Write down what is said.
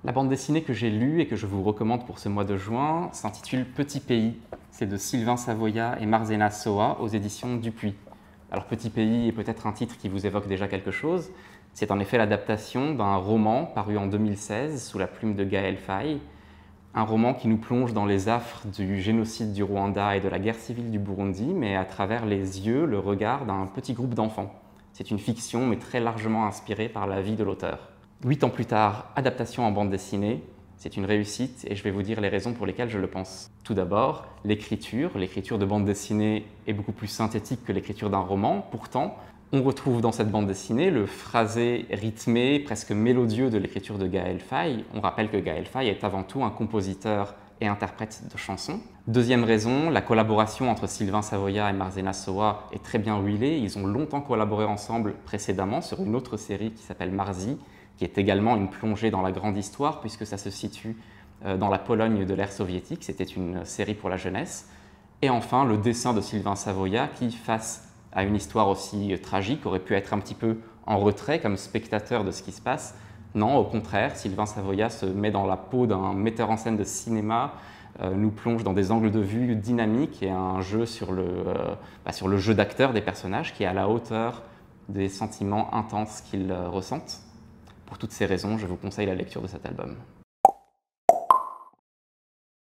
La bande dessinée que j'ai lue et que je vous recommande pour ce mois de juin s'intitule Petit Pays. C'est de Sylvain Savoya et Marzena Soa aux éditions Dupuis. Alors Petit Pays est peut-être un titre qui vous évoque déjà quelque chose. C'est en effet l'adaptation d'un roman paru en 2016 sous la plume de Gaël Faye. Un roman qui nous plonge dans les affres du génocide du Rwanda et de la guerre civile du Burundi, mais à travers les yeux, le regard d'un petit groupe d'enfants. C'est une fiction, mais très largement inspirée par la vie de l'auteur. 8 ans plus tard, adaptation en bande dessinée, c'est une réussite et je vais vous dire les raisons pour lesquelles je le pense. Tout d'abord, l'écriture de bande dessinée est beaucoup plus synthétique que l'écriture d'un roman. Pourtant, on retrouve dans cette bande dessinée le phrasé rythmé, presque mélodieux de l'écriture de Gaël Faye. On rappelle que Gaël Faye est avant tout un compositeur et interprète de chansons. Deuxième raison, la collaboration entre Sylvain Savoya et Marzena Soa est très bien huilée. Ils ont longtemps collaboré ensemble précédemment sur une autre série qui s'appelle Marzi, qui est également une plongée dans la grande histoire puisque ça se situe dans la Pologne de l'ère soviétique. C'était une série pour la jeunesse. Et enfin, le dessin de Sylvain Savoya qui, face à une histoire aussi tragique, aurait pu être un petit peu en retrait comme spectateur de ce qui se passe. Non, au contraire, Sylvain Savoya se met dans la peau d'un metteur en scène de cinéma, nous plonge dans des angles de vue dynamiques et un jeu sur le jeu d'acteur des personnages qui est à la hauteur des sentiments intenses qu'ils ressentent. Pour toutes ces raisons, je vous conseille la lecture de cet album.